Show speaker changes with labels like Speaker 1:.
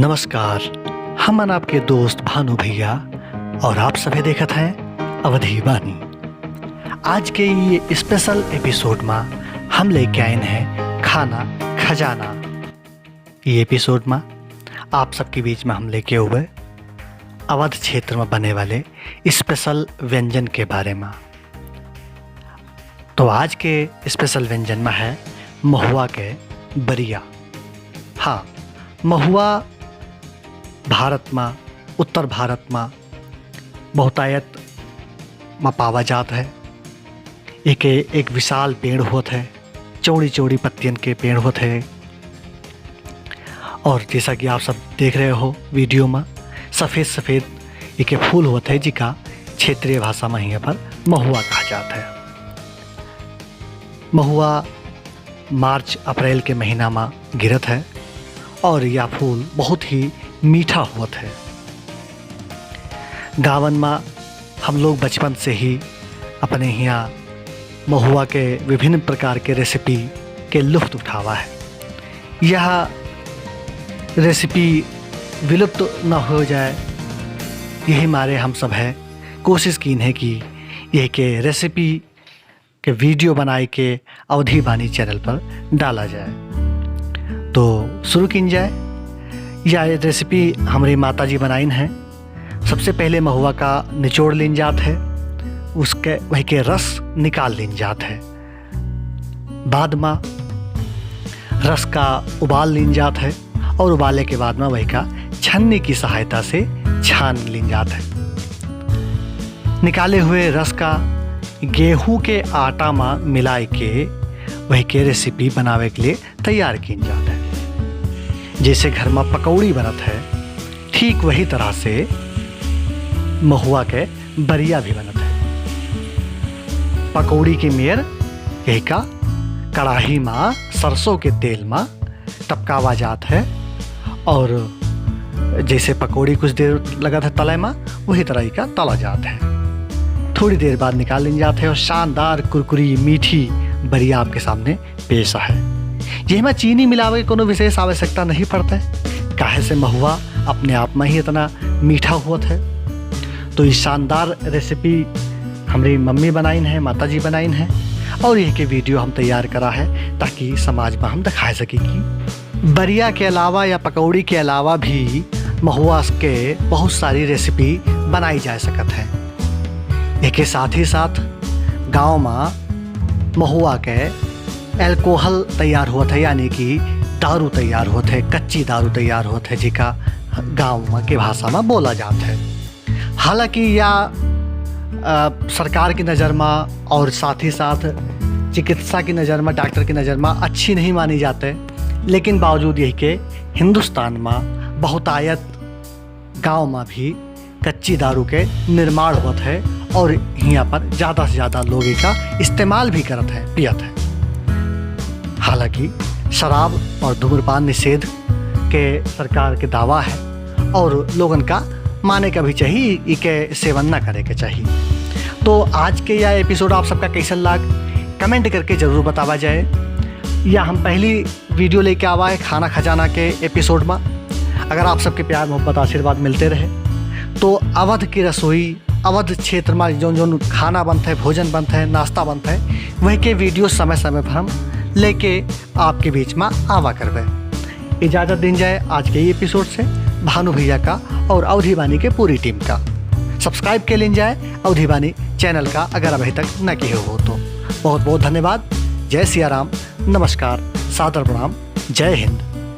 Speaker 1: नमस्कार। हमन आपके दोस्त भानु भैया और आप सभी देखत हैं अवधी बानी। आज के ये स्पेशल एपिसोड में हम लेके आए हैं खाना खजाना। ये एपिसोड में आप सबके बीच में हम लेके हुए अवध क्षेत्र में बने वाले स्पेशल व्यंजन के बारे में। तो आज के स्पेशल व्यंजन में है महुआ के बरिया। हाँ, महुआ भारत में, उत्तर भारत में बहुतायत में पावा जाता है। एक विशाल पेड़ होता है, चौड़ी चौड़ी पत्तियन के पेड़ होते हैं। और जैसा कि आप सब देख रहे हो वीडियो में, सफ़ेद सफ़ेद एक फूल होते हैं जिका क्षेत्रीय भाषा में यहाँ पर महुआ कहा जाता है। महुआ मार्च अप्रैल के महीना में गिरत है और यह फूल बहुत ही मीठा होता है। गाँवन में हम लोग बचपन से ही अपने यहाँ महुआ के विभिन्न प्रकार के रेसिपी के लुत्फ़ उठावा है। यह रेसिपी विलुप्त न हो जाए, यही मारे हम सब है कोशिश की है कि यह के रेसिपी के वीडियो बनाए के अवधी बानी चैनल पर डाला जाए। तो शुरू की जाए। यह रेसिपी हमारी माता जी बनाइन है। सबसे पहले महुआ का निचोड़ लीन जात है, उसके वही के रस निकाल लीन जात है। बाद में रस का उबाल लीन जात है और उबाले के बाद में वही का छन्नी की सहायता से छान लीन जात है। निकाले हुए रस का गेहूं के आटा में मिलाए के वही के रेसिपी बनावे के लिए तैयार की जात है। जैसे घर में पकौड़ी बनत है, ठीक वही तरह से महुआ के बरिया भी बनत है। पकौड़ी की मेर यही का कढ़ाई में सरसों के तेल में टपकावा जात है और जैसे पकौड़ी कुछ देर लगा था तले में, वही तरह का तला जात है। थोड़ी देर बाद निकाल ली जाते हैं और शानदार कुरकुरी मीठी बरिया आपके सामने पेश है। यह में चीनी मिलावे कोनो विशेष आवश्यकता नहीं पड़ता है, काहे से महुआ अपने आप में ही इतना मीठा होता है। तो ये शानदार रेसिपी हमारी मम्मी बनाइन है, माता जी बनाइन है और यह के वीडियो हम तैयार करा है ताकि समाज में हम दिखा सकें कि बरिया के अलावा या पकौड़ी के अलावा भी महुआ के बहुत सारी रेसिपी बनाई जा सकत है। एक साथ ही साथ गाँव में महुआ के एल्कोहल तैयार होता है, यानी कि दारू तैयार होता है, कच्ची दारू तैयार होता है जिका गाँव के भाषा में बोला जाता है। हालांकि यह सरकार की नज़र में और साथ ही साथ चिकित्सा की नज़र में, डॉक्टर की नज़र में अच्छी नहीं मानी जाते, लेकिन बावजूद यही के हिंदुस्तान में बहुतायत गाँव में भी कच्ची दारू के निर्माण होता है और यहाँ पर ज़्यादा से ज़्यादा लोग इसका इस्तेमाल भी करते हैं, पियत है। हालांकि शराब और धूम्रपान निषेध के सरकार के दावा है और लोगन का माने का भी चाहिए, इके सेवन ना करे के चाहिए। तो आज के यह एपिसोड आप सबका कैसा लाग कमेंट करके ज़रूर बतावा जाए। या हम पहली वीडियो लेके आवा है खाना खजाना के एपिसोड में। अगर आप सबके प्यार मोहब्बत आशीर्वाद मिलते रहे तो अवध की रसोई, अवध क्षेत्र में जो जो खाना बनता है, भोजन बनता है, नाश्ता बनता है, वही के वीडियो समय समय पर हम लेके आपके बीच में आवा करवे। इजाज़त दिन जाए आज के ये एपिसोड से भानु भैया का और अवधी बानी के पूरी टीम का। सब्सक्राइब के लिए जाए अवधी बानी चैनल का अगर अभी तक न किए हो तो। बहुत बहुत धन्यवाद। जय सिया राम, नमस्कार, सादर प्रणाम, जय हिंद।